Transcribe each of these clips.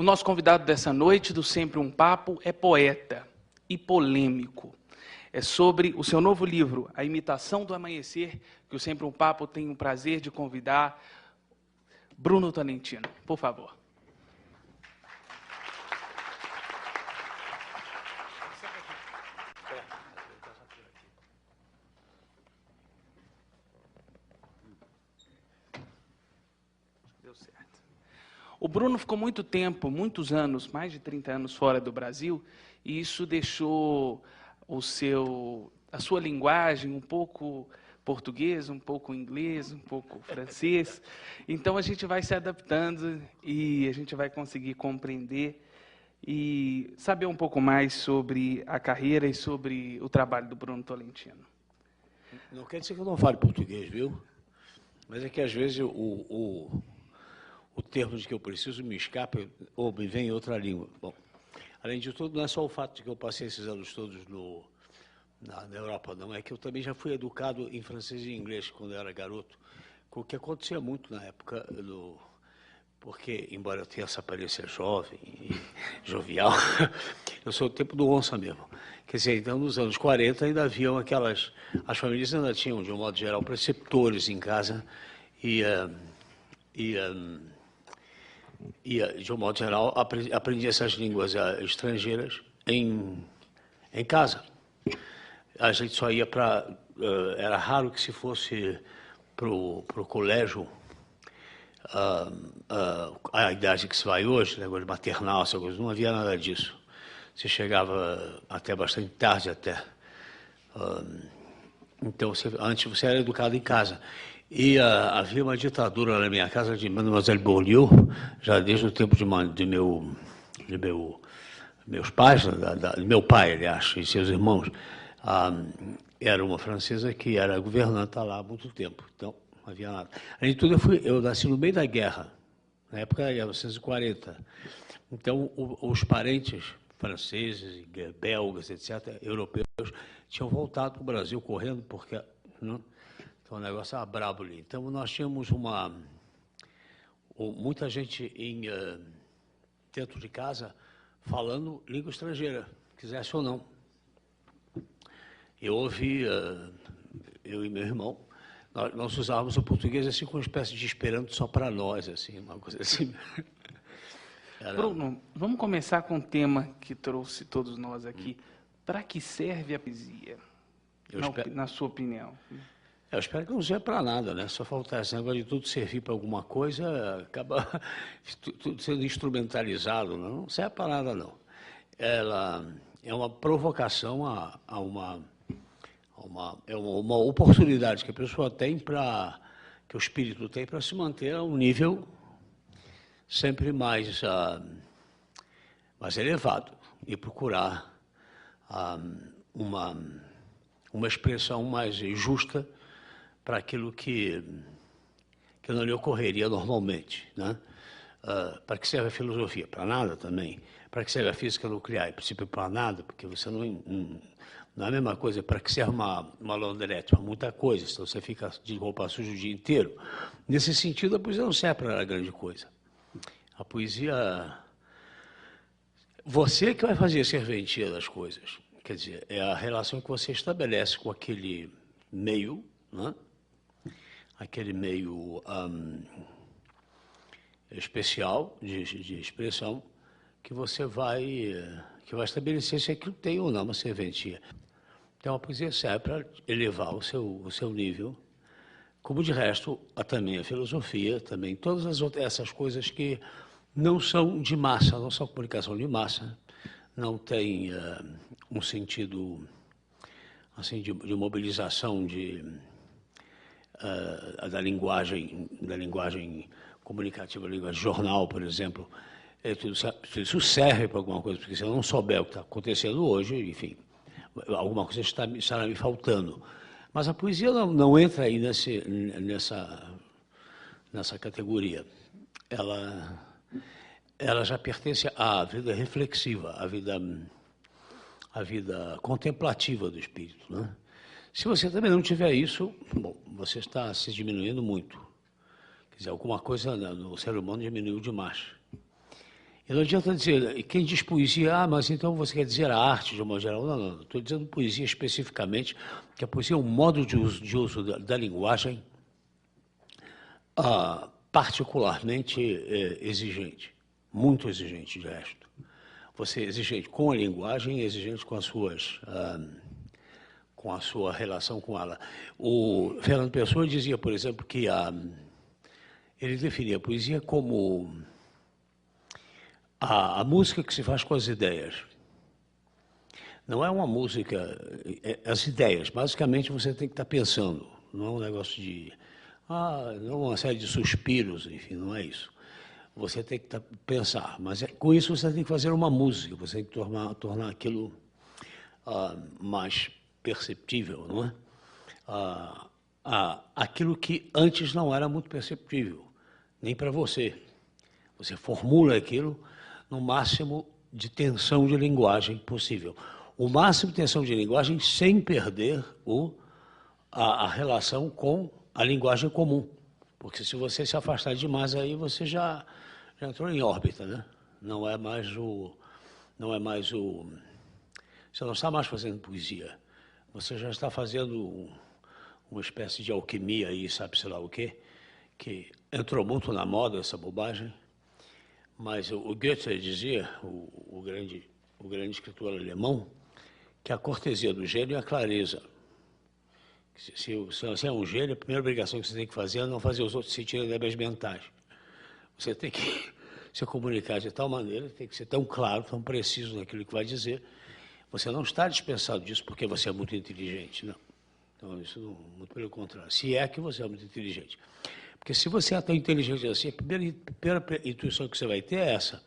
nosso convidado dessa noite, do Sempre um Papo, é poeta e polêmico. É sobre o seu novo livro, A Imitação do Amanhecer, que o Sempre um Papo tem o prazer de convidar Bruno Tolentino. Por favor. Deu certo. O Bruno ficou muito tempo, muitos anos, mais de 30 anos fora do Brasil, e isso deixou a sua linguagem um pouco português, um pouco inglês, um pouco francês. Então a gente vai se adaptando e a gente vai conseguir compreender e saber um pouco mais sobre a carreira e sobre o trabalho do Bruno Tolentino. Não quer dizer que eu não fale português, viu? Mas é que às vezes o termo de que eu preciso me escapa ou me vem em outra língua. Bom, além de tudo, não é só o fato de que eu passei esses anos todos na Europa, não. É que eu também já fui educado em francês e inglês quando eu era garoto, o que acontecia muito na época, porque, embora eu tenha essa aparência jovem e jovial, eu sou o tempo do onça mesmo. Quer dizer, então, nos anos 40 ainda haviam as famílias ainda tinham, de um modo geral, preceptores em casa e de um modo geral, aprendi essas línguas estrangeiras em casa. A gente só ia era raro que se fosse para o colégio, a idade que se vai hoje, negócio de maternal, essa coisa, não havia nada disso. Você chegava até bastante tarde até. Então, antes você era educado em casa. E havia uma ditadura na minha casa de Mademoiselle Beaulieu, já desde o tempo de meus pais, meu pai, aliás, e seus irmãos. Era uma francesa que era governanta lá há muito tempo, então não havia nada. Além de tudo, eu nasci no meio da guerra, na época de 1940. Então, os parentes franceses, belgas, etc., europeus, tinham voltado para o Brasil correndo, porque então o negócio era brabo ali. Então, nós tínhamos muita gente dentro de casa falando língua estrangeira, quisesse ou não. Eu ouvi, eu e meu irmão, nós usávamos o português assim com uma espécie de esperanto só para nós, assim, uma coisa assim. Bruno, vamos começar com um tema que trouxe todos nós aqui. Para que serve a poesia, na sua opinião? Eu espero que não serve para nada, né? Só faltar esse negócio de tudo servir para alguma coisa, acaba tudo sendo instrumentalizado, não serve para nada, não. Ela é uma provocação a uma oportunidade que a pessoa tem que o espírito tem para se manter a um nível sempre mais elevado e procurar uma expressão mais justa para aquilo que não lhe ocorreria normalmente, né? Para que serve a filosofia? Para nada também. Para que serve a física nuclear? Em princípio, para nada, porque você não é a mesma coisa. Para que serve uma laundrette? Para muita coisa, então você fica de roupa suja o dia inteiro. Nesse sentido, a poesia não serve para grande coisa. A poesia... Você que vai fazer a serventia das coisas. Quer dizer, é a relação que você estabelece com aquele meio, né? Aquele meio especial de expressão que você vai estabelecer se aquilo tem ou não uma serventia. Então, a poesia serve para elevar o seu nível, como de resto, também a filosofia, também todas essas coisas que não são de massa, não são comunicação de massa, não tem um sentido assim, de mobilização da linguagem comunicativa, da linguagem jornal, por exemplo. Isso serve para alguma coisa, porque se eu não souber o que está acontecendo hoje, enfim, alguma coisa estará me faltando. Mas a poesia não entra aí nessa categoria. Ela já pertence à vida reflexiva, à vida contemplativa do espírito, né? Se você também não tiver isso, bom, você está se diminuindo muito. Quer dizer, alguma coisa no ser humano diminuiu demais. E não adianta dizer, quem diz poesia, mas então você quer dizer a arte de uma modo geral. Não, não, estou dizendo poesia especificamente, que a poesia é um modo de uso da linguagem particularmente exigente, muito exigente, de resto. Você é exigente com a linguagem e exigente com a sua relação com ela. O Fernando Pessoa dizia, por exemplo, que ele definia a poesia como a música que se faz com as ideias. Não é uma música, as ideias. Basicamente, você tem que estar pensando. Não é um negócio de... não uma série de suspiros, enfim, não é isso. Você tem que pensar. Mas com isso você tem que fazer uma música. Você tem que tornar aquilo mais perceptível, não é? Aquilo que antes não era muito perceptível, nem para você. Você formula aquilo no máximo de tensão de linguagem possível. O máximo de tensão de linguagem sem perder a relação com a linguagem comum. Porque se você se afastar demais, aí você já entrou em órbita, né? Não é mais o... Você não está mais fazendo poesia. Você já está fazendo uma espécie de alquimia aí, sabe-se lá o quê? Que entrou muito na moda essa bobagem. Mas o Goethe dizia, o grande escritor alemão, que a cortesia do gênio é a clareza. Se você é um gênio, a primeira obrigação que você tem que fazer é não fazer os outros sentirem débeis mentais. Você tem que se comunicar de tal maneira, tem que ser tão claro, tão preciso naquilo que vai dizer. Você não está dispensado disso porque você é muito inteligente, não. Então, isso não, muito pelo contrário. Se é que você é muito inteligente. Porque se você é tão inteligente assim, a primeira intuição que você vai ter é essa,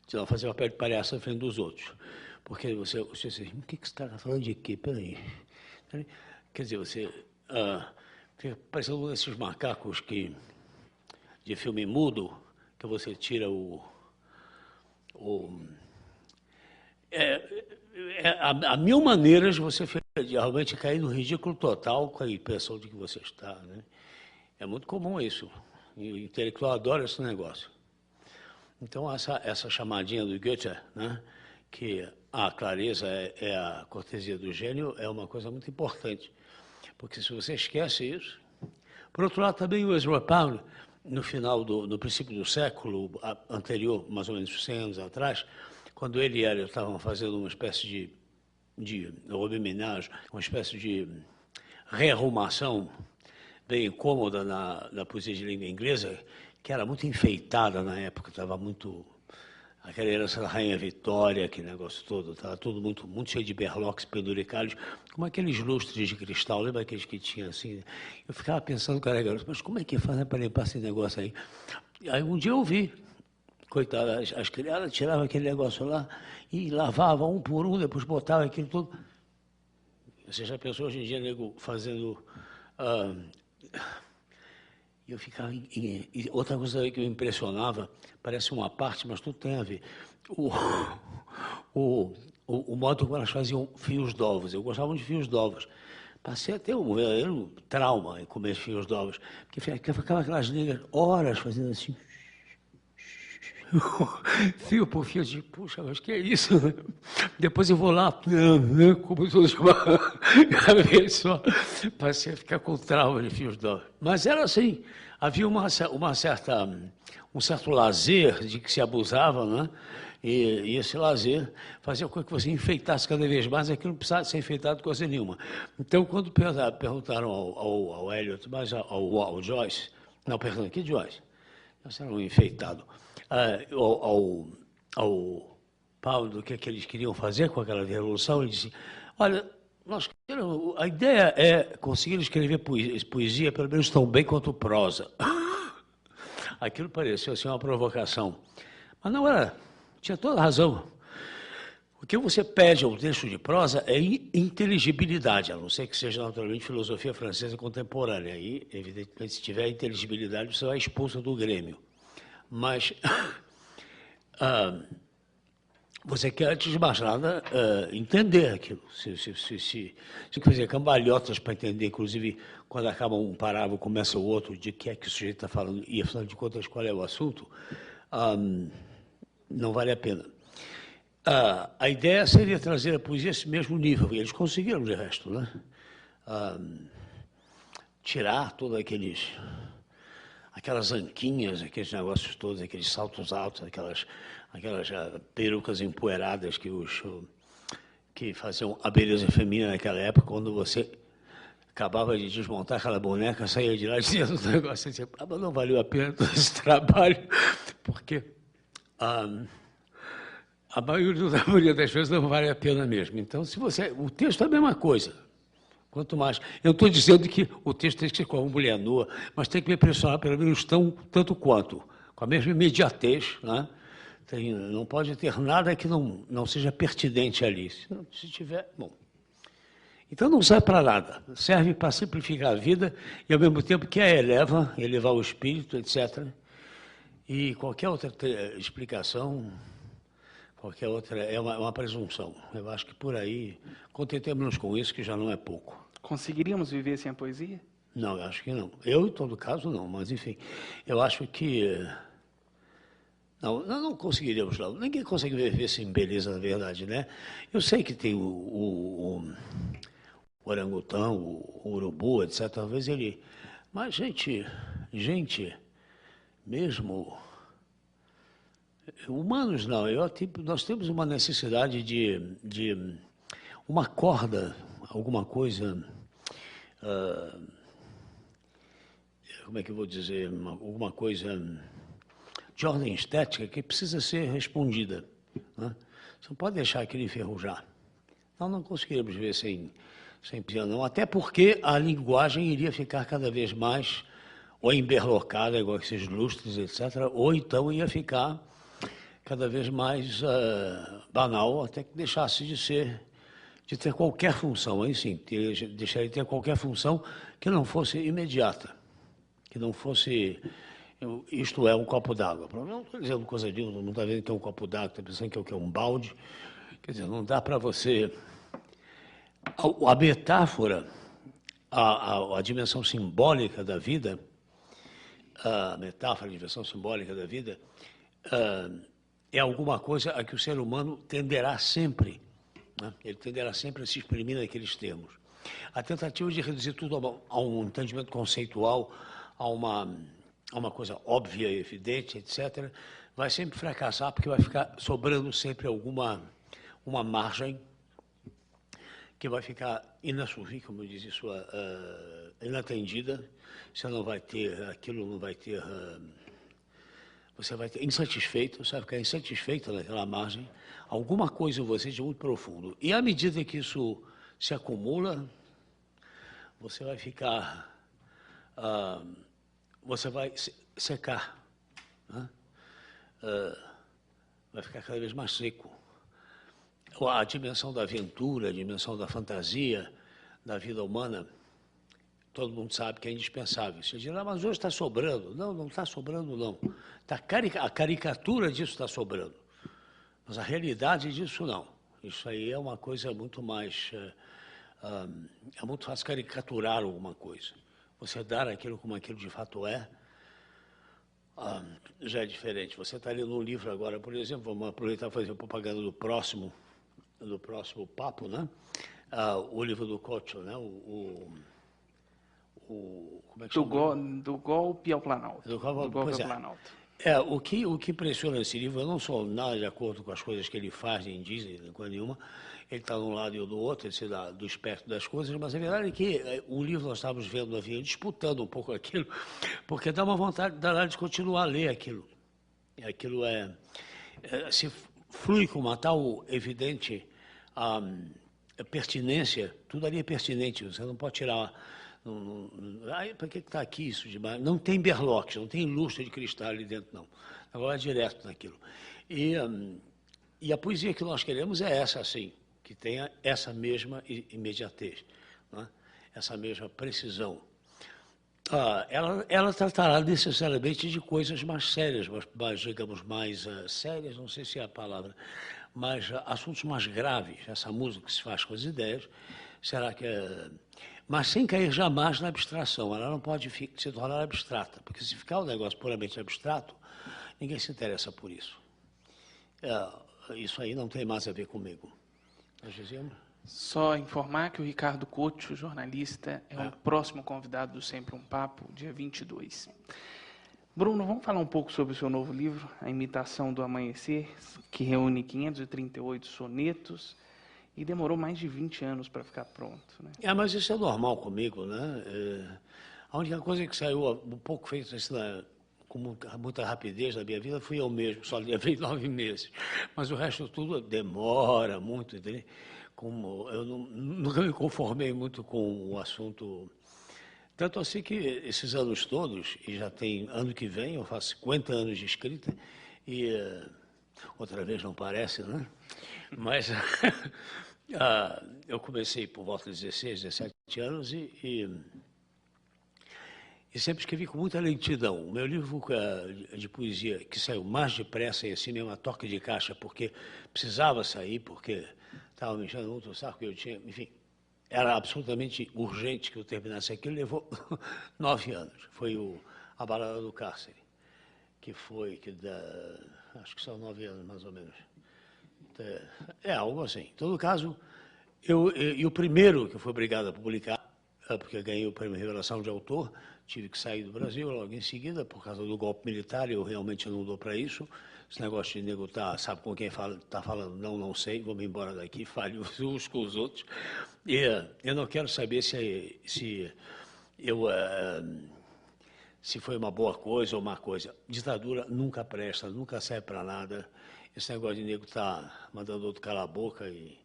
de não fazer papel de palhaço na frente dos outros. Porque você diz, o que você está falando de quê? Peraí. Quer dizer, você fica parecendo um desses macacos de filme mudo, que você tira há mil maneiras de você realmente cair no ridículo total com a impressão de que você está, né? É muito comum isso. E o intelectual adora esse negócio. Então, essa chamadinha do Goethe, né, que a clareza é a cortesia do gênio, é uma coisa muito importante. Porque se você esquece isso... Por outro lado, também o Ezra Pound, no princípio do século anterior, mais ou menos 100 anos atrás, quando ele e Eliot estavam fazendo uma espécie de remembrage, uma espécie de rearrumação bem incômoda na poesia de língua inglesa, que era muito enfeitada na época, estava muito... Aquela herança da Rainha Vitória, aquele negócio todo, estava tudo muito cheio de berloques penduricalhos, como aqueles lustres de cristal, lembra aqueles que tinha assim? Eu ficava pensando, cara, garoto, mas como é que faz para limpar esse negócio aí? Aí um dia eu vi, coitada, as criadas tiravam aquele negócio lá e lavavam um por um, depois botavam aquilo tudo. Você já pensou hoje em dia, nego, fazendo... eu ficava... E outra coisa que me impressionava, parece uma parte, mas tudo tem a ver. O modo como elas faziam fios d'ovos. Eu gostava muito de fios d'ovos. Passei a ter um verdadeiro trauma em comer fios d'ovos. Porque ficava aquelas negras horas fazendo assim... fio por fio, de puxa, mas que é isso? Depois eu vou lá, como todos só, passei a ficar com trauma de fios d'ovos. Mas era assim, havia um certo lazer de que se abusava, né? E esse lazer fazia com que você enfeitasse cada vez mais, aquilo não precisava ser enfeitado coisa nenhuma. Então, quando perguntaram ao Eliot, mas ao Joyce, não, perdão, que Joyce? Nós éramos enfeitados. Ao Paulo do que eles queriam fazer com aquela revolução, ele disse, olha, a ideia é conseguir escrever poesia pelo menos tão bem quanto prosa. Aquilo pareceu assim uma provocação, mas não era, tinha toda a razão. O que você pede ao texto de prosa é inteligibilidade, a não ser que seja naturalmente filosofia francesa contemporânea. Aí, evidentemente, se tiver inteligibilidade, você vai expulso do Grêmio. Mas você quer, antes de mais nada, entender aquilo. Se fazer cambalhotas para entender, inclusive, quando acaba um parágrafo, começa o outro, de que é que o sujeito está falando, e, afinal de contas, qual é o assunto, não vale a pena. A ideia seria trazer a poesia a esse mesmo nível, e eles conseguiram, de resto, né? Tirar todas aquelas anquinhas, aqueles negócios todos, aqueles saltos altos, aquelas perucas empoeiradas que faziam a beleza feminina naquela época, quando você acabava de desmontar aquela boneca, saía de lá dizendo um negócio assim, mas não valeu a pena todo esse trabalho, porque a maioria das vezes não vale a pena mesmo. Então, o texto é a mesma coisa. Quanto mais... Eu estou dizendo que o texto tem que ser com uma mulher nua, mas tem que me impressionar pelo menos tanto quanto, com a mesma imediatez, né? Não pode ter nada que não seja pertinente ali. Se tiver, bom. Então não serve para nada. Serve para simplificar a vida e, ao mesmo tempo, que a elevar o espírito, etc. E qualquer outra explicação, qualquer outra, é uma presunção. Eu acho que por aí, contentemos-nos com isso, que já não é pouco. Conseguiríamos viver sem a poesia? Não, eu acho que não. Eu, em todo caso, não. Mas, enfim, eu acho que... Não, nós não conseguiríamos, não. Ninguém consegue viver sem beleza, na verdade, né? Eu sei que tem o orangotão, o urubu, etc. Talvez ele... Mas, gente mesmo... Humanos, não. Nós temos uma necessidade de uma corda, alguma coisa... como é que eu vou dizer? Alguma coisa... de ordem estética que precisa ser respondida, né? Você não pode deixar aquilo enferrujar. Nós não conseguiríamos viver sem piano, não. Até porque a linguagem iria ficar cada vez mais ou emberlocada, igual esses lustres, etc., ou então ia ficar cada vez mais banal, até que deixasse de ter qualquer função. Aí sim, deixaria de ter qualquer função que não fosse imediata, que não fosse... Isto é um copo d'água. Não estou dizendo coisa disso, não está vendo que é um copo d'água, está pensando que é o que é um balde. Quer dizer, não dá para você... A metáfora, a dimensão simbólica da vida, a metáfora, a dimensão simbólica da vida, é alguma coisa a que o ser humano tenderá sempre, né? Ele tenderá sempre a se exprimir naqueles termos. A tentativa de reduzir tudo a um entendimento conceitual, a uma coisa óbvia e evidente, etc., vai sempre fracassar, porque vai ficar sobrando sempre uma margem que vai ficar inassumível, como eu disse, inatendida. Você não vai ter, aquilo não vai ter... você vai ter insatisfeito, você vai ficar insatisfeito naquela margem. Alguma coisa em você de muito profundo. E à medida que isso se acumula, você vai ficar... você vai secar, né? Vai ficar cada vez mais seco. A dimensão da aventura, a dimensão da fantasia, da vida humana, todo mundo sabe que é indispensável. Você diz, mas hoje está sobrando. Não, não está sobrando, não. A caricatura disso está sobrando. Mas a realidade disso, não. Isso aí é uma coisa muito mais... é muito fácil caricaturar alguma coisa. Você dar aquilo como aquilo de fato é, já é diferente. Você está lendo um livro agora, por exemplo, vamos aproveitar e fazer propaganda do próximo papo, né? O livro do Cocho, né? Como é que chama? Do golpe ao Planalto. Do golpe ao Planalto. O que impressiona nesse livro, eu não sou nada de acordo com as coisas que ele faz, nem diz, nem coisa nenhuma. Ele está de um lado e eu do outro, ele se dá do espectro das coisas, mas a verdade é que o livro nós estávamos vendo no avião, disputando um pouco aquilo, porque dá uma vontade danada de continuar a ler aquilo. Aquilo se flui com uma tal evidente pertinência, tudo ali é pertinente, você não pode tirar... para que está aqui isso demais? Não tem berloques, não tem lustre de cristal ali dentro, não. Agora é direto naquilo. E a poesia que nós queremos é essa, assim, que tenha essa mesma imediatez, né? Essa mesma precisão. Ela tratará necessariamente de coisas mais sérias, mais digamos, mais sérias, não sei se é a palavra, mas assuntos mais graves. Essa música que se faz com as ideias, será que mas sem cair jamais na abstração. Ela não pode se tornar abstrata, porque se ficar um negócio puramente abstrato, ninguém se interessa por isso. isso aí não tem mais a ver comigo. Nós dizemos? Só informar que o Ricardo Couto, jornalista, é o próximo convidado do Sempre um Papo, dia 22. Bruno, vamos falar um pouco sobre o seu novo livro, A Imitação do Amanhecer, que reúne 538 sonetos e demorou mais de 20 anos para ficar pronto, né? Mas isso é normal comigo, né? A única coisa que saiu um pouco feito assim, com muita rapidez na minha vida fui eu mesmo, só levei 9 meses. Mas o resto tudo demora muito, entendeu? Como eu nunca me conformei muito com o assunto. Tanto assim que esses anos todos, e já tem ano que vem, eu faço 50 anos de escrita, e outra vez não parece, né? Mas eu comecei por volta de 16, 17 anos e sempre escrevi com muita lentidão. O meu livro de poesia, que saiu mais depressa e assim mesmo, a toque de caixa, porque precisava sair, porque estava me enchendo muito o saco que eu tinha, enfim, era absolutamente urgente que eu terminasse aquilo, levou 9 anos. Foi A Balada do Cárcere, que foi, acho que são 9 anos mais ou menos. Algo assim. Em todo caso, e o primeiro que eu fui obrigado a publicar, porque eu ganhei o prêmio Revelação de Autor, tive que sair do Brasil logo em seguida, por causa do golpe militar, eu realmente não dou para isso. Esse negócio de nego sabe com quem está falando, não sei, vou me embora daqui, fale uns com os outros. E eu não quero saber se foi uma boa coisa ou má coisa. Ditadura nunca presta, nunca serve para nada. Esse negócio de nego estar mandando outro calar a boca e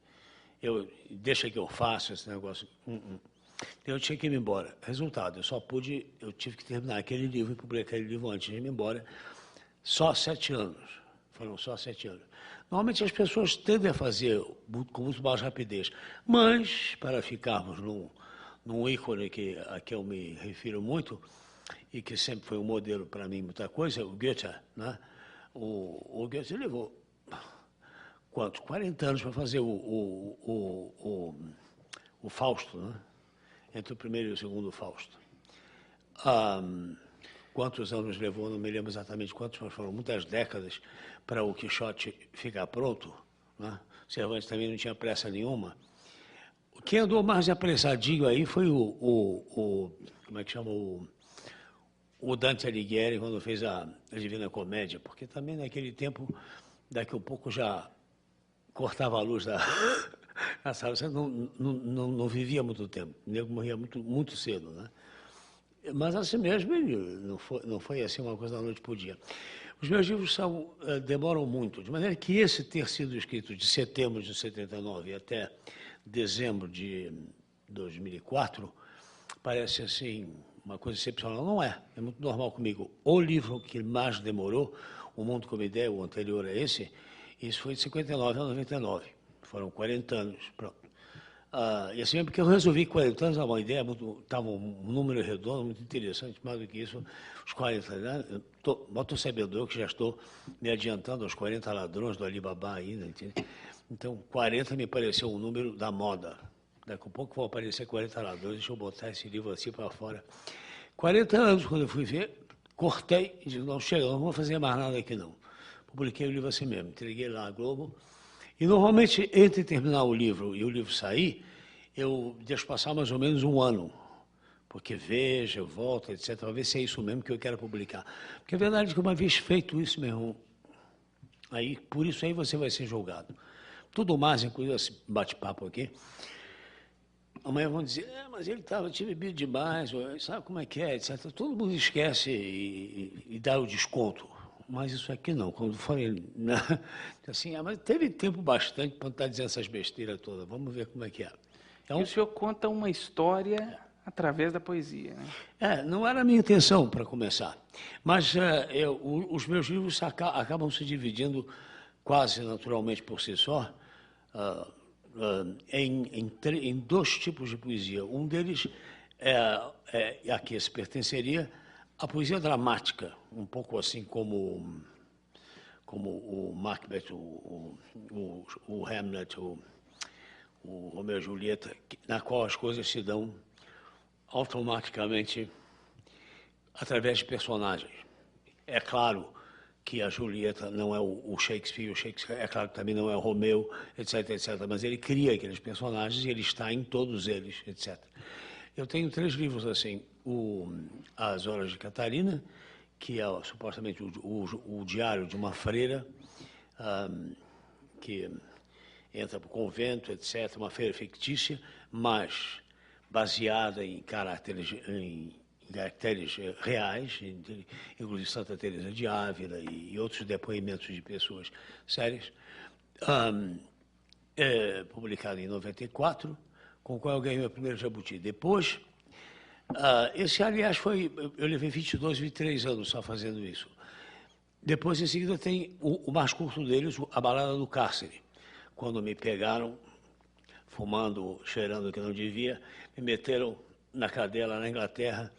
deixa que eu faço esse negócio. Eu tinha que ir embora. Resultado, eu tive que terminar aquele livro e publicar aquele livro antes de ir embora. Só 7 anos. Foram só 7 anos. Normalmente as pessoas tendem a fazer com muito mais rapidez. Mas, para ficarmos num ícone a que eu me refiro muito, e que sempre foi um modelo para mim, muita coisa, o Goethe, né? O Goethe levou, quantos? 40 anos para fazer o Fausto, né? Entre o primeiro e o segundo Fausto. Quantos anos levou, não me lembro exatamente quantos, mas foram muitas décadas para o Quixote ficar pronto, né? Cervantes também não tinha pressa nenhuma. Quem andou mais apressadinho aí foi como é que chama, o Dante Alighieri, quando fez a Divina Comédia, porque também naquele tempo, daqui a pouco já cortava a luz na sala, você não vivia muito tempo, o nego morria muito cedo, né? Mas assim mesmo, não foi assim uma coisa da noite para o dia. Os meus livros demoram muito, de maneira que esse ter sido escrito de setembro de 79 até dezembro de 2004, parece assim uma coisa excepcional. Não é muito normal comigo. O livro que mais demorou, O Mundo como Ideia, o anterior a esse, isso foi de 59 a 99. Foram 40 anos, pronto. E assim, porque eu resolvi 40 anos, uma ideia, estava um número redondo, muito interessante, mais do que isso, os 40 anos, bota o sabedor que já estou me adiantando aos 40 ladrões do Alibaba ainda, entende? Então, 40 me pareceu um número da moda. Daqui a pouco vão aparecer 40 ladrões, deixa eu botar esse livro assim para fora. 40 anos, quando eu fui ver, cortei e disse, não, chega, não vou fazer mais nada aqui não. Publiquei o livro assim mesmo, entreguei lá à Globo. E, normalmente, entre terminar o livro e o livro sair, eu deixo passar mais ou menos um ano. Porque vejo, volto, etc. Para ver se é isso mesmo que eu quero publicar. Porque a verdade é que uma vez feito isso, meu irmão, por isso aí você vai ser julgado. Tudo mais, inclusive esse bate-papo aqui, amanhã vão dizer, mas ele tinha bebido demais, sabe como é que é, etc. Todo mundo esquece e dá o desconto. Mas isso aqui não, quando falei, né? Assim, mas teve tempo bastante para estar dizendo essas besteiras todas, vamos ver como é que é. Então, e o senhor conta uma história através da poesia, né? Não era a minha intenção, para começar, mas os meus livros acabam se dividindo quase naturalmente por si só em 2 tipos de poesia. Um deles a que se pertenceria a poesia dramática, um pouco assim como o Macbeth, o Hamlet, o Romeu e Julieta, na qual as coisas se dão automaticamente através de personagens. É claro que a Julieta não é o Shakespeare é claro que também não é o Romeu, etc, etc. Mas ele cria aqueles personagens e ele está em todos eles, etc. Eu tenho 3 livros assim, As Horas de Catarina, que é supostamente o diário de uma freira que entra para o convento, etc., uma freira fictícia, mas baseada em caracteres reais, inclusive Santa Teresa de Ávila e outros depoimentos de pessoas sérias, publicado em 94, com o qual eu ganhei meu primeiro jabuti. Depois, esse, aliás, eu levei 23 anos só fazendo isso. Depois, em seguida, tem o mais curto deles, A Balada do Cárcere, quando me pegaram fumando, cheirando o que não devia, me meteram na cadeia lá na Inglaterra,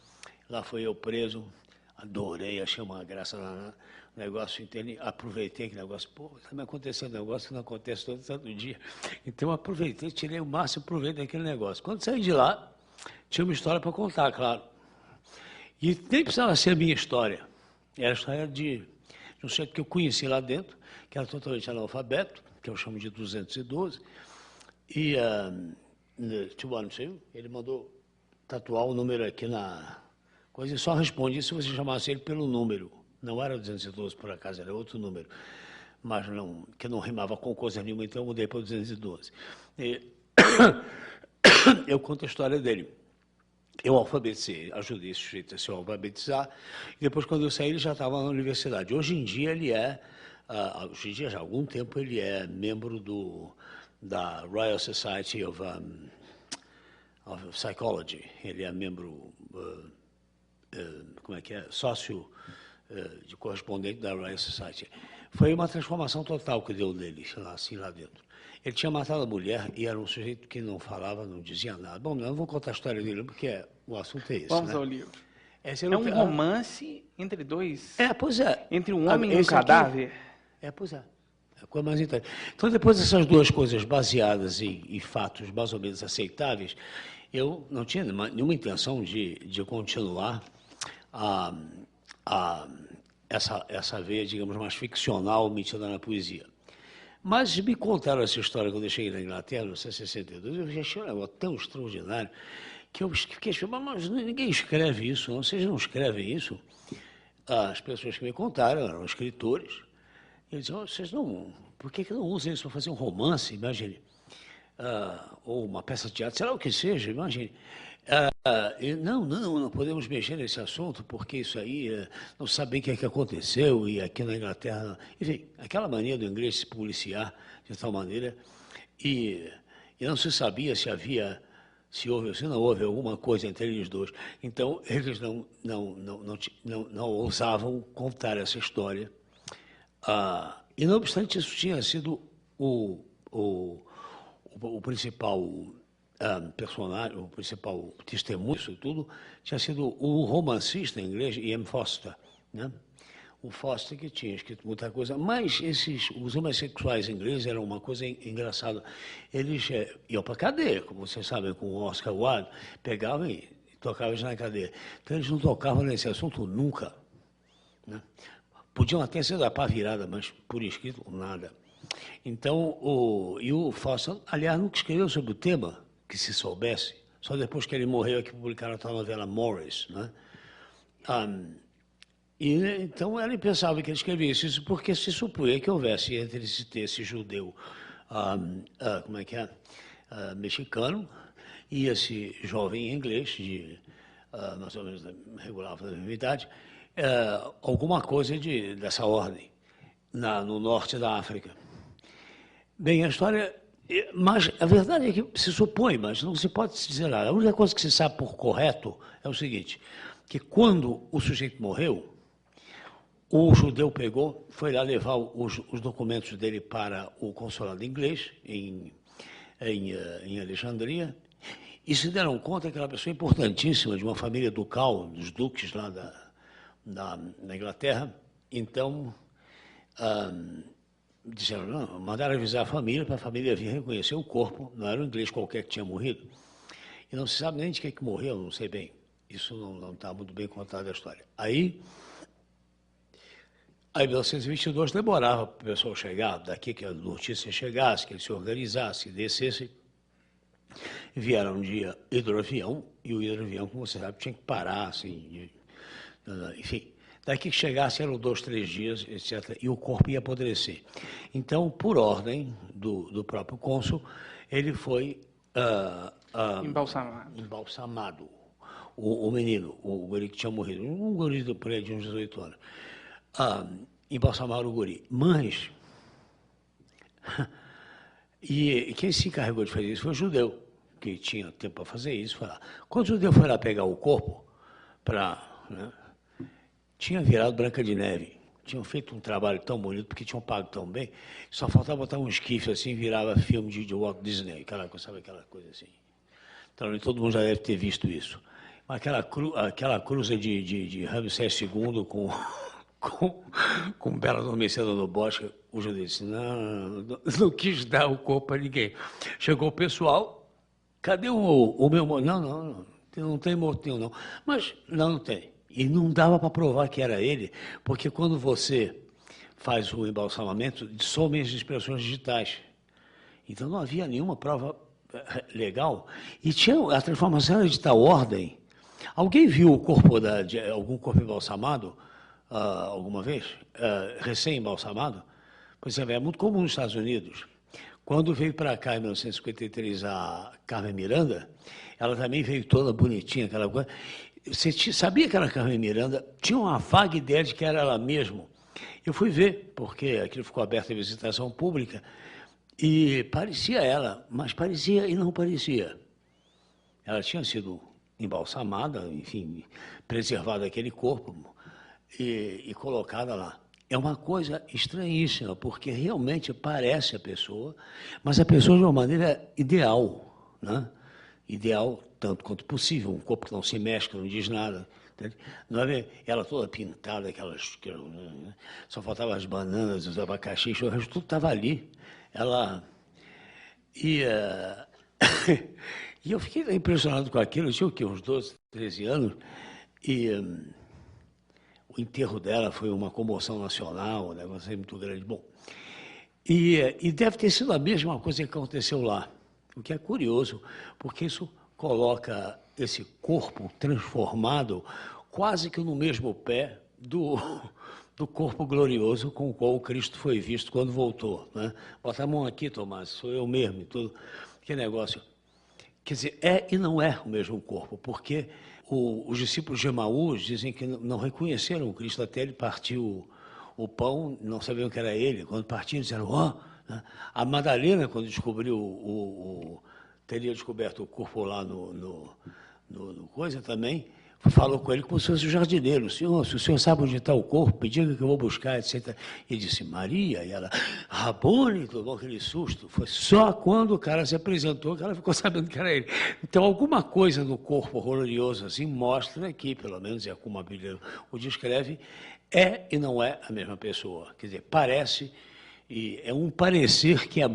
lá fui eu preso, adorei, achei uma graça no negócio inteiro, aproveitei aquele negócio, está me acontecendo um negócio que não acontece todo santo dia, então aproveitei, tirei o máximo proveito daquele negócio. Quando saí de lá, tinha uma história para contar, claro, e nem precisava ser a minha história, era a história de um sujeito que eu conheci lá dentro, que era totalmente analfabeto, que eu chamo de 212, e ele mandou tatuar o número aqui na coisa e só respondia se você chamasse ele pelo número. Não era 212, por acaso, era outro número, mas não, que não rimava com coisa nenhuma, então eu mudei para o 212. Eu conto a história dele. Eu alfabetizei, ajudei esse sujeito a se alfabetizar, e depois, quando eu saí, ele já estava na universidade. Hoje em dia, já há algum tempo, ele é membro da Royal Society of Psychology. Ele é membro, sócio de correspondente da Royal Society. Foi uma transformação total que deu nele, assim, lá dentro. Ele tinha matado a mulher e era um sujeito que não falava, não dizia nada. Bom, não vou contar a história dele, porque o assunto é esse. Vamos ao livro. É um romance entre dois... Pois é. Entre um homem e um cadáver. Pois é. É a coisa mais interessante. Então, depois dessas 2 coisas baseadas em fatos mais ou menos aceitáveis, eu não tinha nenhuma intenção de continuar essa veia, digamos, mais ficcional metida na poesia. Mas me contaram essa história quando eu cheguei na Inglaterra, em 1962, eu já achei um negócio tão extraordinário que eu fiquei achando, mas ninguém escreve isso, não? Vocês não escrevem isso? As pessoas que me contaram eram escritores. Eles diziam, vocês não, por que não usam isso para fazer um romance, imagine, ou uma peça de teatro, sei lá o que seja, imagine. Não podemos mexer nesse assunto, porque isso aí, não sabe bem o que é que aconteceu, e aqui na Inglaterra... Enfim, aquela mania do inglês se policiar de tal maneira, e não se sabia se houve ou se não houve alguma coisa entre eles dois. Então, eles não ousavam contar essa história. E, não obstante, isso tinha sido o principal... personagem, o principal testemunho disso tudo, tinha sido o romancista inglês Ian Foster, né? O Foster que tinha escrito muita coisa, mas os homossexuais ingleses eram uma coisa engraçada. Eles iam para a cadeia, como vocês sabem, com o Oscar Wilde, pegavam e tocavam na cadeia. Então eles não tocavam nesse assunto nunca, né? Podiam até ser da pá virada, mas por escrito nada. Então, o Foster, aliás, nunca escreveu sobre o tema, que se soubesse, só depois que ele morreu é que publicaram a tal novela Morris, né? Então, ele pensava que ele escrevesse isso porque se supunha que houvesse entre esse judeu, mexicano, e esse jovem inglês, de mais ou menos regular da mesma idade, alguma coisa dessa ordem, no norte da África. Bem, a história... Mas a verdade é que se supõe, mas não se pode dizer nada. A única coisa que se sabe por correto é o seguinte, que quando o sujeito morreu, o judeu foi lá levar os documentos dele para o consulado inglês, em Alexandria, e se deram conta que era uma pessoa importantíssima, de uma família ducal, dos duques lá na Inglaterra. Então... disseram, não, mandaram avisar a família, para a família vir reconhecer o corpo, não era um inglês qualquer que tinha morrido. E não se sabe nem de que morreu, não sei bem. Isso não está muito bem contado a história. Aí, Aí, em 1922, demorava para o pessoal chegar, daqui que a notícia chegasse, que ele se organizasse, descesse. Vieram um dia hidroavião, e o hidroavião, como você sabe, tinha que parar, assim, enfim. Daqui que chegasse eram 2, 3 dias, etc., e o corpo ia apodrecer. Então, por ordem do próprio cônsul, ele foi embalsamado. O menino, o guri que tinha morrido, um guri por aí de uns 18 anos. Embalsamaram o guri. Mas, e quem se encarregou de fazer isso foi o judeu, que tinha tempo para fazer isso. Foi lá. Quando o judeu foi lá pegar o corpo, tinha virado Branca de Neve. Tinham feito um trabalho tão bonito, porque tinham pago tão bem, só faltava botar um esquife assim, virava filme de Walt Disney, sabe aquela coisa assim. Então, todo mundo já deve ter visto isso. Aquela cruza de Ramsés II com Bela Adormecida no Bosque, o judeu disse, não quis dar o corpo para ninguém. Chegou o pessoal, cadê o meu morto? Não tem mortinho não. Mas não tem. E não dava para provar que era ele, porque quando você faz o embalsamamento, somem as expressões digitais. Então não havia nenhuma prova legal. E a transformação era de tal ordem. Alguém viu o corpo de algum corpo embalsamado alguma vez? Recém-embalsamado? Pois é muito comum nos Estados Unidos. Quando veio para cá, em 1953, a Carmen Miranda, ela também veio toda bonitinha, aquela coisa. Você sabia que era a Carmen Miranda? Tinha uma vaga ideia de que era ela mesma. Eu fui ver, porque aquilo ficou aberto à visitação pública, e parecia ela, mas parecia e não parecia. Ela tinha sido embalsamada, enfim, preservado aquele corpo e colocada lá. É uma coisa estranhíssima, porque realmente parece a pessoa, mas a pessoa de uma maneira ideal, né? Ideal tanto quanto possível, um corpo que não se mexe, que não diz nada. Não é ela toda pintada, só faltavam as bananas, os abacaxis, o resto tudo estava ali. Ela ia... E eu fiquei impressionado com aquilo, eu tinha o quê? Uns 12, 13 anos, e o enterro dela foi uma comoção nacional, um negócio muito grande. Bom, e deve ter sido a mesma coisa que aconteceu lá, o que é curioso, porque isso coloca esse corpo transformado quase que no mesmo pé do corpo glorioso com o qual o Cristo foi visto quando voltou. Né? Bota a mão aqui, Tomás, sou eu mesmo, tudo. Que negócio. Quer dizer, é e não é o mesmo corpo, porque os discípulos de Emaús dizem que não reconheceram o Cristo até ele partiu o pão, não sabiam que era ele. Quando partiram, disseram, né? A Madalena, quando descobriu teria descoberto o corpo lá no coisa também, falou com ele como se fosse o jardineiro. Senhor, se o senhor sabe onde está o corpo, diga que eu vou buscar, etc. E disse, Maria, e ela, Rabone, tomou aquele susto. Foi só quando o cara se apresentou que ela ficou sabendo que era ele. Então, alguma coisa no corpo glorioso assim mostra que, pelo menos é como a Bíblia o descreve, é e não é a mesma pessoa. Quer dizer, parece, e é um parecer que é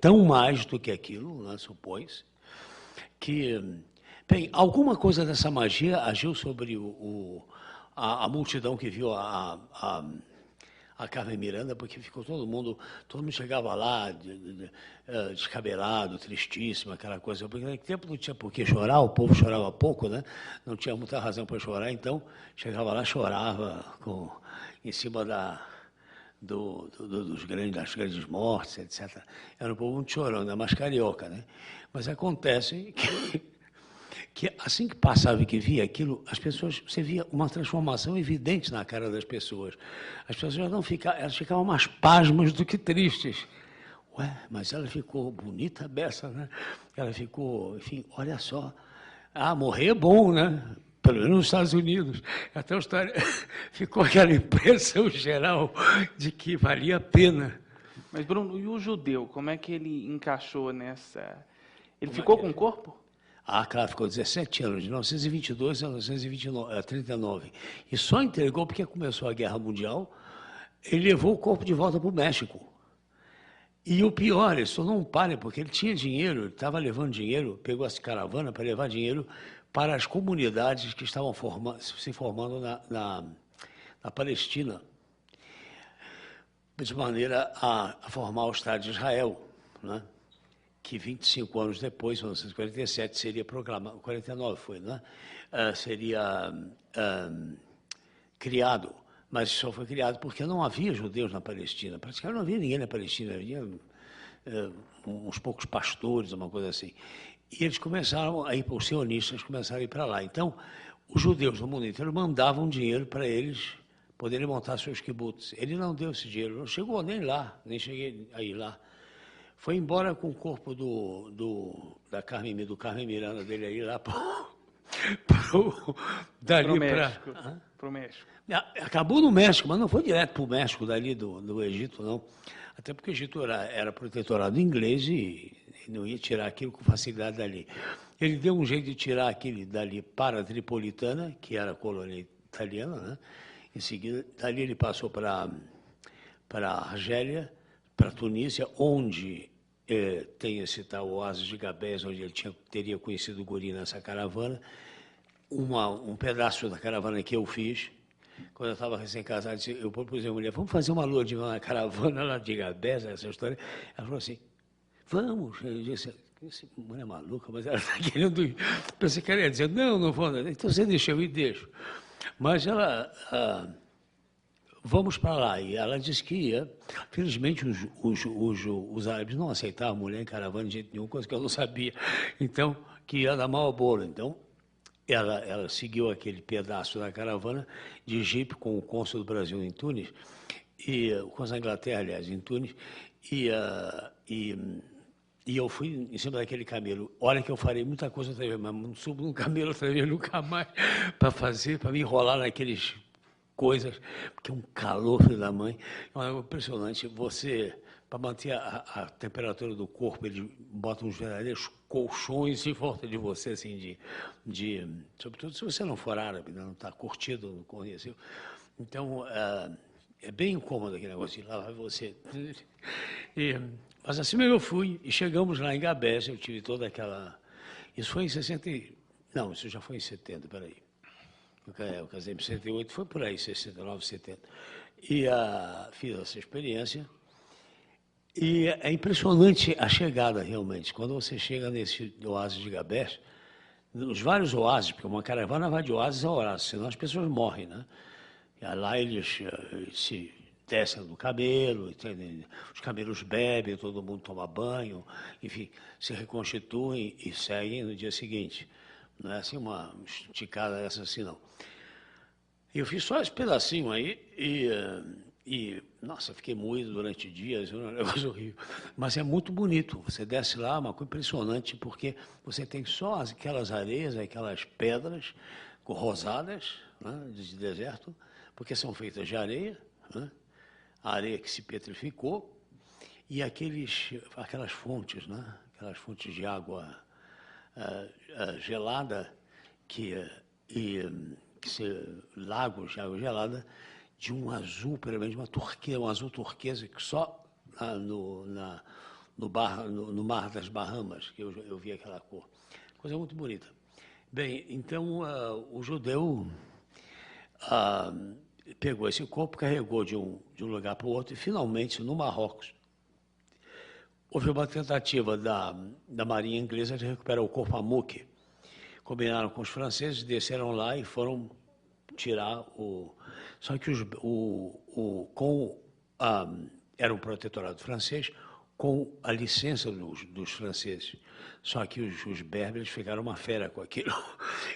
tão mais do que aquilo, né, supõe-se, que... Bem, alguma coisa dessa magia agiu sobre a multidão que viu a Carmen Miranda, porque ficou todo mundo chegava lá descabelado, tristíssimo, aquela coisa. Porque naquele tempo não tinha por que chorar, o povo chorava pouco, né? Não tinha muita razão para chorar, então chegava lá, chorava em cima das grandes mortes, etc. Era um povo muito chorão, ainda mais carioca, né? Mas acontece que assim que passava e que via aquilo, as pessoas, você via uma transformação evidente na cara das pessoas. As pessoas elas ficavam mais pasmas do que tristes. Ué, mas ela ficou bonita beça, né? Ela ficou, enfim, olha só. Morrer é bom, né? Pelo menos nos Estados Unidos. Até a história ficou aquela impressão geral de que valia a pena. Mas, Bruno, e o judeu, como é que ele encaixou nessa... Ele ficou com o corpo? Claro, ficou 17 anos, de 1922 a 1939. E só entregou porque começou a Guerra Mundial, ele levou o corpo de volta para o México. E o pior, ele se tornou um páreo, porque ele tinha dinheiro, ele estava levando dinheiro, pegou essa caravana para levar dinheiro para as comunidades que estavam se formando na Palestina. de maneira a formar o Estado de Israel, né? Que 25 anos depois, em 1947, seria proclamado, 49 foi, né? Seria criado, mas só foi criado porque não havia judeus na Palestina, praticamente não havia ninguém na Palestina, havia uns poucos pastores, uma coisa assim. E eles começaram a ir, os sionistas começaram a ir para lá. Então, os judeus do mundo inteiro mandavam dinheiro para eles poderem montar seus kibbutz. Ele não deu esse dinheiro, não chegou nem lá, nem cheguei a ir lá. Foi embora com o corpo do Carmen Miranda dele aí lá dali para o México. Acabou no México, mas não foi direto para o México, dali do Egito, não. Até porque o Egito era protetorado inglês e não ia tirar aquilo com facilidade dali. Ele deu um jeito de tirar aquilo dali para a Tripolitana, que era a colônia italiana, né? Em seguida, dali ele passou para a Argélia, para a Tunísia, onde tem esse tal oásis de Gabés, onde ele teria conhecido o Guri nessa caravana. Um pedaço da caravana que eu fiz, quando eu estava recém-casado, eu propus a mulher, vamos fazer uma lua de mel na caravana lá de Gabés, essa história. Ela falou assim, vamos. Eu disse, essa mulher é maluca, mas ela está querendo ir. Pensei que ela ia dizer, não vou. Então você deixa eu ir, deixo. Mas ela... vamos para lá. E ela disse que ia. Felizmente, os árabes não aceitavam mulher em caravana de jeito nenhum, coisa que eu não sabia. Então, que ia dar mal ao bolo. Então, ela seguiu aquele pedaço da caravana de jipe com o cônsul do Brasil em Tunis, o cônsul da Inglaterra, aliás, em Tunis, e eu fui em cima daquele camelo. Olha que eu farei muita coisa outra vez, mas não subo num camelo outra vez nunca mais para me enrolar naqueles coisas, porque é um calor, filho da mãe. É algo impressionante. Você, para manter a temperatura do corpo, ele bota uns verdadeiros colchões em volta de você, assim, sobretudo se você não for árabe, não está curtido, não conheceu. Então, é bem incômodo aquele negócio de lá vai você. Mas assim mesmo eu fui, e chegamos lá em Gabés, eu tive toda aquela... Isso foi em 60... Não, isso já foi em 70, peraí. Eu casei em 68, foi por aí, 69, 70. E fiz essa experiência. E é impressionante a chegada, realmente. Quando você chega nesse oásis de Gabés, nos vários oásis, porque uma caravana vai de oásis a oásis, senão as pessoas morrem, né? E lá eles se descem do camelo, entendeu? Os camelos bebem, todo mundo toma banho, enfim, se reconstituem e seguem no dia seguinte. Não é assim uma esticada essa assim, não. Eu fiz só esse pedacinho aí nossa, fiquei moído durante dias, um negócio horrível. Mas é muito bonito. Você desce lá, uma coisa impressionante, porque você tem só aquelas areias, aquelas pedras rosadas, né, de deserto, porque são feitas de areia, né, a areia que se petrificou, e aquelas fontes, né, aquelas fontes de água gelada, lagos de água gelada, de um azul, pelo menos uma turquesa, um azul turquesa, que só no Mar das Bahamas, que eu vi aquela cor. Coisa muito bonita. Bem, então o judeu pegou esse corpo, carregou de um lugar para o outro, e finalmente, no Marrocos, houve uma tentativa da Marinha Inglesa de recuperar o corpo a Mouk. Combinaram com os franceses, desceram lá e foram tirar o... Só que era um protetorado francês com a licença dos franceses. Só que os berberes ficaram uma fera com aquilo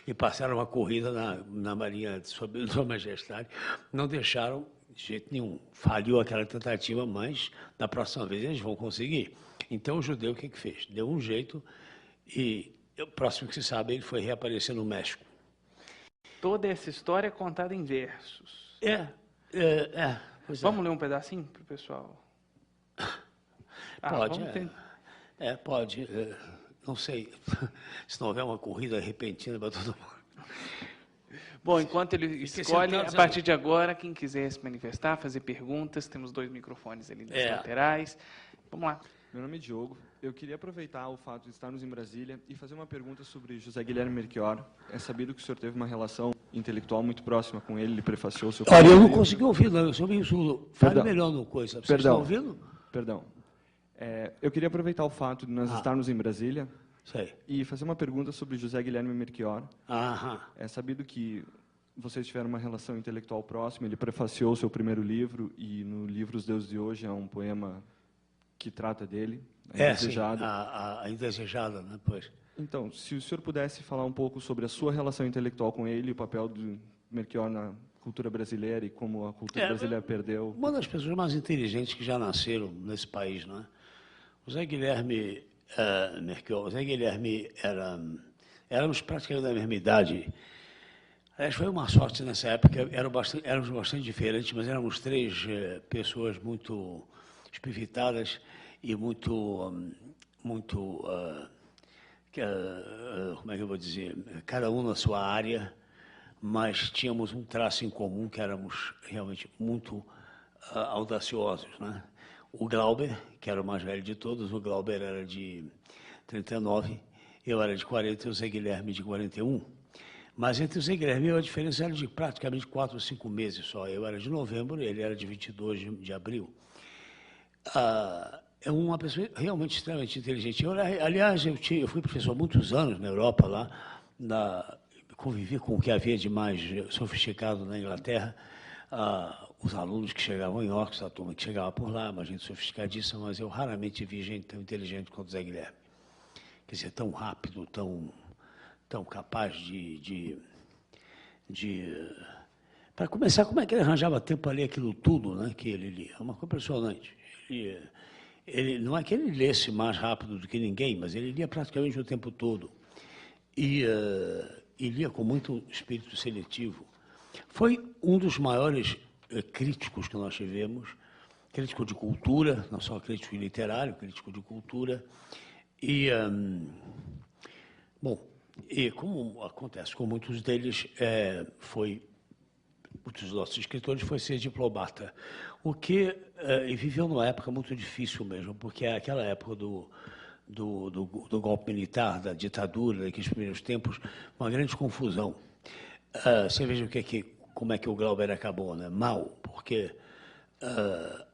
e passaram uma corrida na Marinha de Sua Majestade. Não deixaram de jeito nenhum. Falhou aquela tentativa, mas da próxima vez eles vão conseguir. Então o judeu o que fez? Deu um jeito e o próximo que se sabe, ele foi reaparecer no México. Toda essa história é contada em versos. Vamos ler um pedacinho para o pessoal? Pode, pode. Não sei, se não houver uma corrida repentina para todo mundo. Bom, enquanto ele escolhe, a partir de agora, quem quiser se manifestar, fazer perguntas, temos 2 microfones ali nas laterais. Vamos lá. Meu nome é Diogo, Eu queria aproveitar o fato de estarmos em Brasília e fazer uma pergunta sobre José Guilherme Melchior. É sabido que o senhor teve uma relação intelectual muito próxima com ele prefaciou o seu... Olha, eu não consegui ouvir, não. Eu sou meio surdo. Fale melhor no coisa. Vocês estão ouvindo? Perdão. Eu queria aproveitar o fato de nós estarmos em Brasília e fazer uma pergunta sobre José Guilherme Melchior. É sabido que vocês tiveram uma relação intelectual próxima, ele prefaciou o seu primeiro livro, e no livro Os Deuses de Hoje é um poema que trata dele, A Indesejada. A Indesejada, né? Pois. Então, se o senhor pudesse falar um pouco sobre a sua relação intelectual com ele, o papel do Melchior na cultura brasileira e como a cultura brasileira perdeu... Uma das pessoas mais inteligentes que já nasceram nesse país, não é? O Zé Guilherme Melchior, o Zé Guilherme éramos praticamente da mesma idade. Aliás, foi uma sorte nessa época, éramos bastante diferentes, mas éramos três pessoas muito espivitadas e muito como é que eu vou dizer, cada um na sua área, mas tínhamos um traço em comum, que éramos realmente muito audaciosos, né? O Glauber, que era o mais velho de todos, o Glauber era de 39, eu era de 40 e o Zé Guilherme de 41. Mas entre o Zé Guilherme e eu, a diferença era de praticamente 4 ou 5 meses só. Eu era de novembro, ele era de 22 de abril. É uma pessoa realmente extremamente inteligente. Aliás, eu fui professor há muitos anos na Europa, lá, convivi com o que havia de mais sofisticado na Inglaterra. Os alunos que chegavam em Oxford, a turma que chegava por lá, uma gente sofisticadíssima, mas eu raramente vi gente tão inteligente quanto o Zé Guilherme. Quer dizer, tão rápido, tão capaz para começar, como é que ele arranjava tempo para ler aquilo tudo, né, que ele lia? É uma coisa impressionante. Ele não é que ele lesse mais rápido do que ninguém, mas ele lia praticamente o tempo todo. E lia com muito espírito seletivo. Foi um dos maiores críticos que nós tivemos, crítico de cultura, não só crítico literário, crítico de cultura. E como acontece com muitos deles, muitos dos nossos escritores, foi ser diplomata. E viveu numa época muito difícil mesmo, porque é aquela época do golpe militar, da ditadura, daqueles primeiros tempos, uma grande confusão. Você veja como é que o Glauber acabou, né? Mal, porque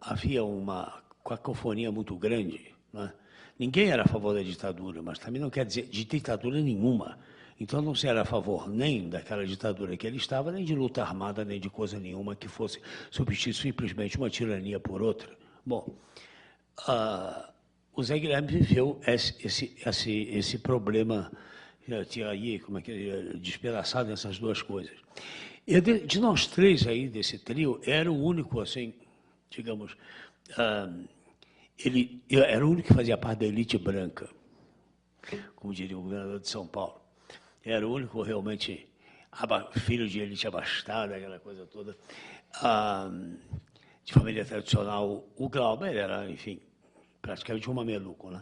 havia uma cacofonia muito grande, né? Ninguém era a favor da ditadura, mas também não quer dizer de ditadura nenhuma. Então não se era a favor nem daquela ditadura que ele estava, nem de luta armada, nem de coisa nenhuma que fosse substituir simplesmente uma tirania por outra. Bom, o Zé Guilherme viveu esse problema, tinha aí, despedaçado nessas duas coisas. E de nós três aí, desse trio, era o único, assim, digamos, ele era o único que fazia parte da elite branca, como diria o governador de São Paulo. Era o único realmente filho de elite abastada, aquela coisa toda, de família tradicional. O Glauber era, enfim, praticamente um mameluco, né?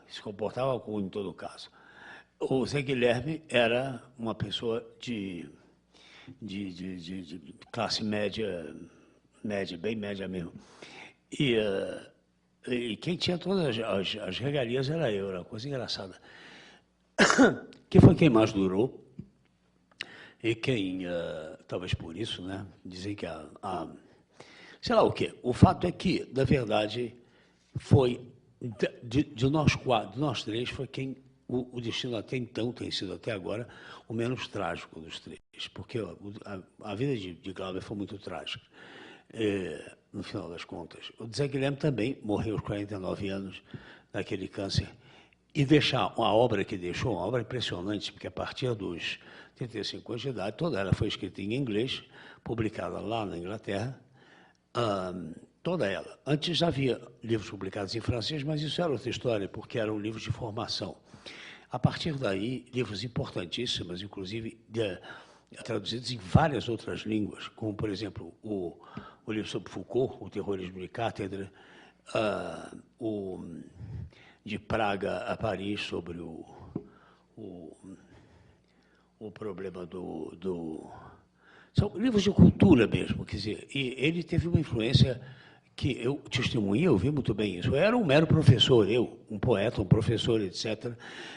Se comportava como em todo caso. O Zé Guilherme era uma pessoa de classe média, bem média mesmo. E quem tinha todas as regalias era eu, era uma coisa engraçada. Que foi quem mais durou, e quem, talvez por isso, né, dizem que sei lá o quê. O fato é que, na verdade, foi, de nós quatro, de nós três, foi quem o destino até então tem sido, até agora, o menos trágico dos três, porque a vida de Glauber foi muito trágica, no final das contas. O Zé Guilherme também morreu aos 49 anos, daquele câncer, e deixar uma obra que deixou, uma obra impressionante, porque a partir dos 35 anos de idade, toda ela foi escrita em inglês, publicada lá na Inglaterra, toda ela. Antes já havia livros publicados em francês, mas isso era outra história, porque eram livros de formação. A partir daí, livros importantíssimos, inclusive traduzidos em várias outras línguas, como, por exemplo, o livro sobre Foucault, O Terrorismo de Cátedra, de Praga a Paris, sobre o problema São livros de cultura mesmo, quer dizer, e ele teve uma influência que eu testemunhei, eu vi muito bem isso. Eu era um mero professor, um poeta, um professor, etc.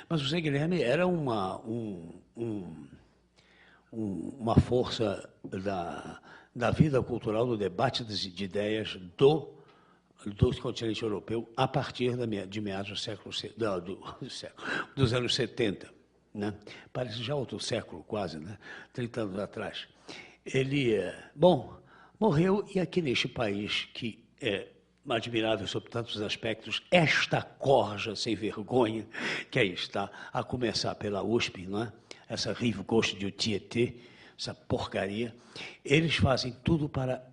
Mas o José Guilherme era uma força da vida cultural, do debate de ideias do continente europeu a partir de meados do século, dos anos 70. Né? Parece já outro século, quase, né? 30 anos atrás. Ele, morreu, e aqui neste país, que é admirável sob tantos aspectos, esta corja sem vergonha, que aí está, a começar pela USP, não é? Essa Rive Gauche du Tietê, essa porcaria, eles fazem tudo para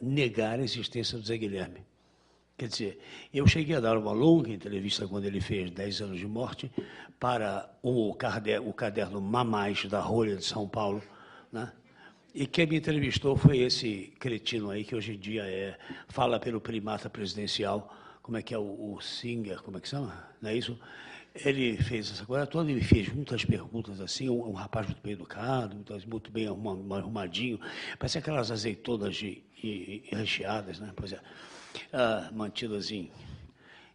negar a existência do Zé Guilherme. Quer dizer, eu cheguei a dar uma longa entrevista quando ele fez 10 anos de morte para o caderno Mamais da Rolha de São Paulo, né? E quem me entrevistou foi esse cretino aí, que hoje em dia fala pelo primata presidencial, como é que é o Singer, como é que chama? Não é isso? Ele fez essa coisa toda e me fez muitas perguntas assim, um rapaz muito bem educado, muito bem arrumadinho, parece aquelas azeitonas recheadas, né? Pois é, mantidas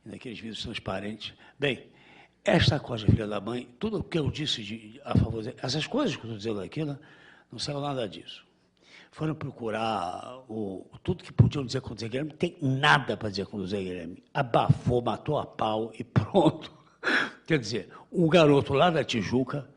naqueles vidros transparentes. Bem, esta coisa, filha da mãe, tudo o que eu disse a favor, essas coisas que eu estou dizendo aqui, né? Não saiu nada disso. Foram procurar tudo que podiam dizer contra o Zé Guilherme, não tem nada para dizer contra o Zé Guilherme. Abafou, matou a pau e pronto. Quer dizer, um garoto lá da Tijuca,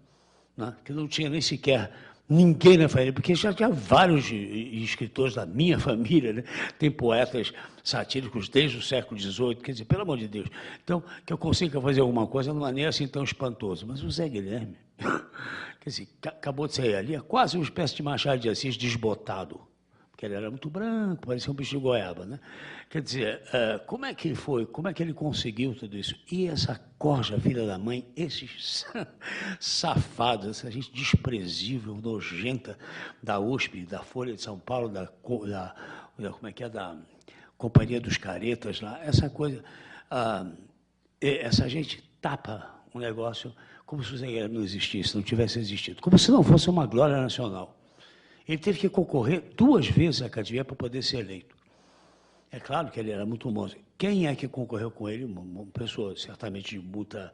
né, que não tinha nem sequer ninguém na família, porque já tinha vários escritores da minha família, né? Tem poetas satíricos desde o século XVIII, quer dizer, pelo amor de Deus. Então, que eu consiga fazer alguma coisa não é nem assim tão espantoso. Mas o Zé Guilherme, quer dizer, acabou de sair ali, é quase uma espécie de Machado de Assis desbotado, porque ele era muito branco, parecia um bicho de goiaba, né? Quer dizer, como é que ele foi, como é que ele conseguiu tudo isso? E essa corja, filha da mãe, esses safados, essa gente desprezível, nojenta da USP, da Folha de São Paulo, como é que é, da Companhia dos Caretas lá, essa coisa, essa gente tapa um negócio como se o Zé Guilherme não existisse, não tivesse existido, como se não fosse uma glória nacional. Ele teve que concorrer 2 vezes à academia para poder ser eleito. É claro que ele era muito monstro. Quem é que concorreu com ele? Uma pessoa certamente de muita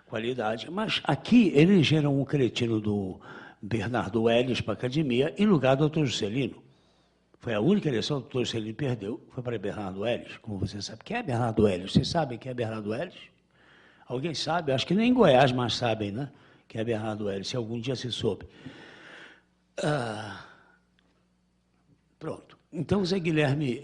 qualidade. Mas aqui elegeram um cretino do Bernardo Welles para a academia em lugar do Dr. Juscelino. Foi a única eleição que o Dr. Juscelino perdeu, foi para Bernardo Welles, como você sabe. Quem é Bernardo Welles? Vocês sabem quem é Bernardo Welles? Alguém sabe? Acho que nem em Goiás mais sabem, né? Quem é Bernardo Welles, se algum dia se soube. Pronto. Então, o Zé Guilherme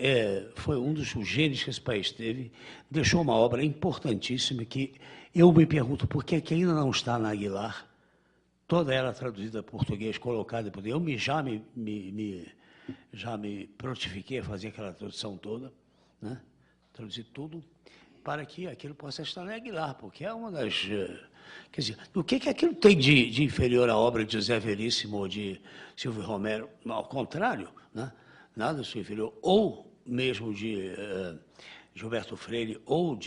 foi um dos gênios que esse país teve, deixou uma obra importantíssima que eu me pergunto por que ainda não está na Aguilar, toda ela traduzida para português, colocada em português. Eu já me prontifiquei a fazer aquela tradução toda, né? Traduzir tudo, para que aquilo possa estar na Aguilar, porque é uma das... Quer dizer, o que aquilo tem de inferior à obra de José Veríssimo ou de Silvio Romero? Ao contrário, né? Nada de inferior. Ou mesmo de Gilberto Freire, ou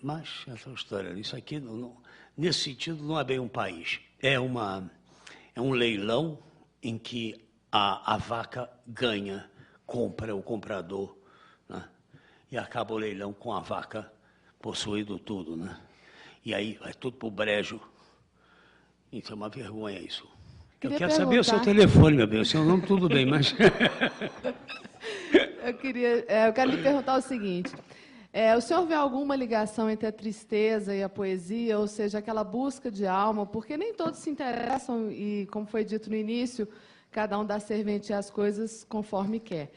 mas essa história, isso aqui, nesse sentido, não é bem um país. É um leilão em que a vaca ganha, compra o comprador, né? E acaba o leilão com a vaca possuindo tudo, né? E aí vai tudo para o brejo. Então é uma vergonha isso. Eu quero saber o seu telefone, meu bem. O seu nome, tudo bem, mas... Eu quero lhe perguntar o seguinte. O senhor vê alguma ligação entre a tristeza e a poesia, ou seja, aquela busca de alma? Porque nem todos se interessam e, como foi dito no início, cada um dá serventia às coisas conforme quer.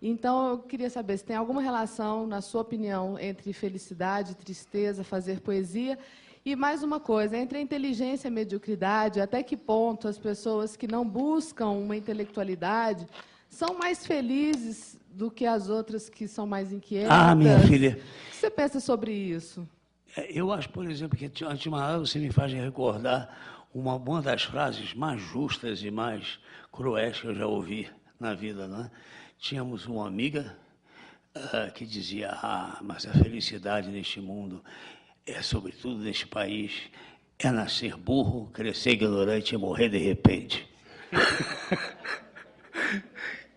Então, eu queria saber se tem alguma relação, na sua opinião, entre felicidade, tristeza, fazer poesia. E mais uma coisa, entre a inteligência e a mediocridade, até que ponto as pessoas que não buscam uma intelectualidade são mais felizes do que as outras que são mais inquietas? Minha filha... O que você pensa sobre isso? Eu acho, por exemplo, que antes de uma hora você me faz recordar uma das frases mais justas e mais cruéis que eu já ouvi na vida, né? Tínhamos uma amiga que dizia, mas a felicidade neste mundo, sobretudo neste país, é nascer burro, crescer ignorante e morrer de repente.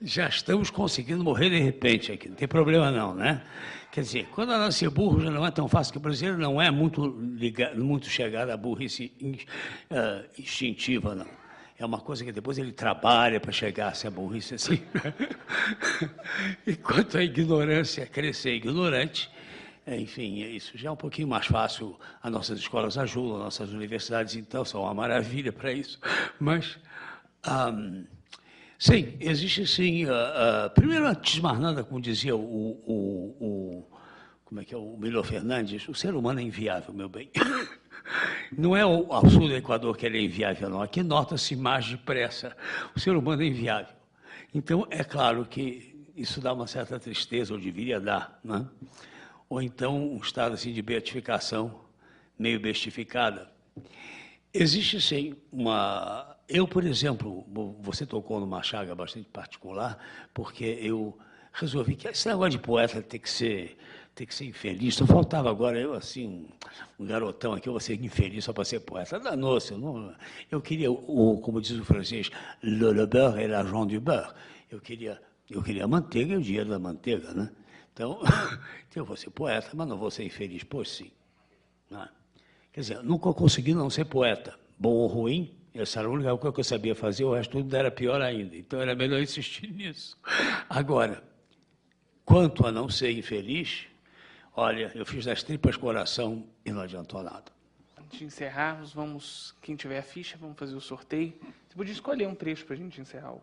já estamos conseguindo morrer de repente aqui, não tem problema não, né? Quer dizer, quando ela nascer burro já não é tão fácil, que o brasileiro não é muito chegado à burrice instintiva, não. É uma coisa que depois ele trabalha para chegar a ser burrice assim. Enquanto a ignorância crescer ignorante, enfim, isso já é um pouquinho mais fácil. As nossas escolas ajudam, as nossas universidades, então, são uma maravilha para isso. Mas, sim, existe sim. Primeiro, antes de mais nada, como dizia como é que é, o Milo Fernandes, o ser humano é inviável, meu bem. Não é ao sul do Equador que ele é inviável, não. Aqui nota-se mais depressa. O ser humano é inviável. Então, é claro que isso dá uma certa tristeza, ou deveria dar, né? Ou então um estado assim de beatificação, meio bestificada. Existe, sim, uma... Eu, por exemplo, você tocou numa chaga bastante particular, porque eu resolvi que esse negócio de poeta tem que ser infeliz. Só faltava agora eu, assim, um garotão aqui, eu vou ser infeliz só para ser poeta. Danou-se. Eu queria, como diz o francês, le beurre et l'argent du beurre. Eu queria a manteiga e o dinheiro da manteiga, né? Então, eu vou ser poeta, mas não vou ser infeliz. Pois sim. Não. Quer dizer, nunca consegui não ser poeta. Bom ou ruim, essa era a única coisa que eu sabia fazer, o resto tudo era pior ainda. Então, era melhor insistir nisso. Agora, quanto a não ser infeliz, olha, eu fiz das tripas coração e não adiantou nada. Antes de encerrarmos, quem tiver a ficha, vamos fazer o sorteio. Você podia escolher um trecho para a gente encerrar.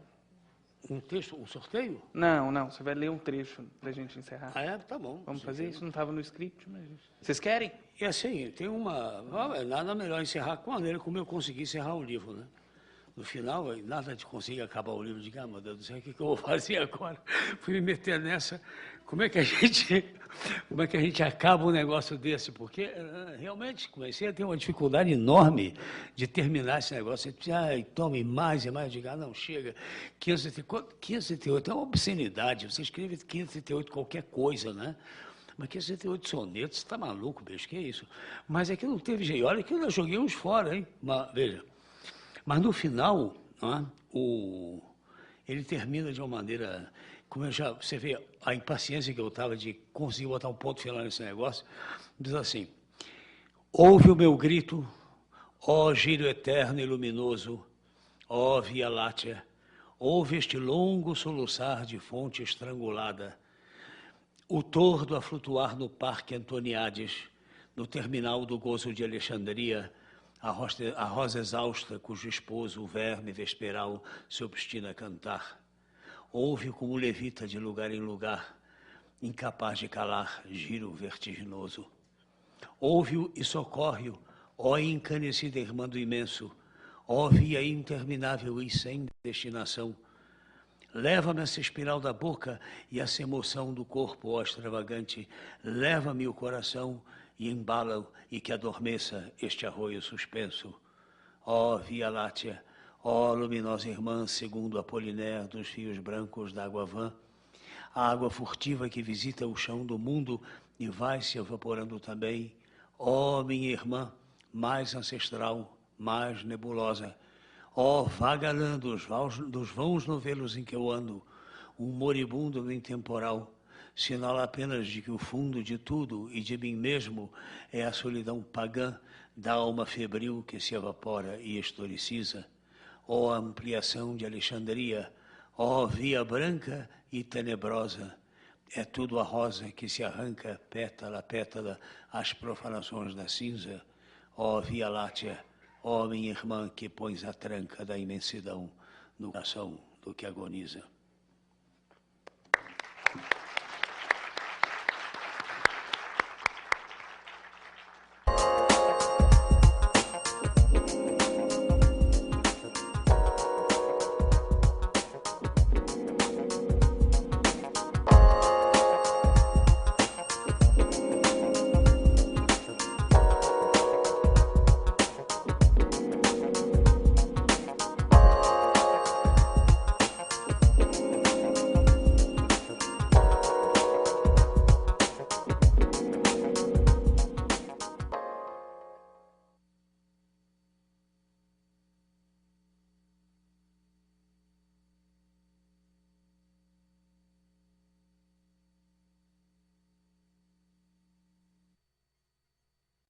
Um texto, um sorteio? Não, você vai ler um trecho para a gente encerrar. Ah, é? Tá bom. Vamos fazer isso? Não estava no script, mas... Vocês querem? E assim, tem nada melhor encerrar com a maneira como eu consegui encerrar o livro, né? No final, nada de conseguir acabar o livro, de meu Deus do céu, o que eu vou fazer agora? Fui me meter nessa, como é que a gente acaba um negócio desse? Porque, realmente, comecei a ter uma dificuldade enorme de terminar esse negócio. Tome mais e mais, diga, não, chega. 538 é uma obscenidade, você escreve 538 qualquer coisa, né? Mas 538 sonetos, você está maluco, bicho, que é isso? Mas é que não teve jeito, olha que eu ainda joguei uns fora, hein? Mas, veja. Mas, no final, ele termina de uma maneira... Você vê a impaciência que eu estava de conseguir botar um ponto final nesse negócio. Diz assim: ouve o meu grito, ó giro eterno e luminoso, ó Via Láctea, ouve este longo soluçar de fonte estrangulada, o tordo a flutuar no Parque Antoniades, no terminal do gozo de Alexandria, a rosa exausta, cujo esposo, o verme vesperal, se obstina a cantar. Ouve como levita de lugar em lugar, incapaz de calar, giro vertiginoso. Ouve-o e socorre-o, ó encanecida irmã do imenso, ó via interminável e sem destinação. Leva-me essa espiral da boca e essa emoção do corpo, ó extravagante. Leva-me o coração e embala-o e que adormeça este arroio suspenso. Ó Via Láctea, ó luminosa irmã, segundo Apolinaire dos fios brancos d'água vã, a água furtiva que visita o chão do mundo e vai se evaporando também. Ó minha irmã, mais ancestral, mais nebulosa, ó vagalã dos vãos novelos em que eu ando, um moribundo no intemporal, sinal apenas de que o fundo de tudo e de mim mesmo é a solidão pagã da alma febril que se evapora e historiciza. Ó ampliação de Alexandria, ó via branca e tenebrosa, é tudo a rosa que se arranca, pétala a pétala, às profanações da cinza. Ó Via Láctea, ó minha irmã que pões a tranca da imensidão no coração do que agoniza.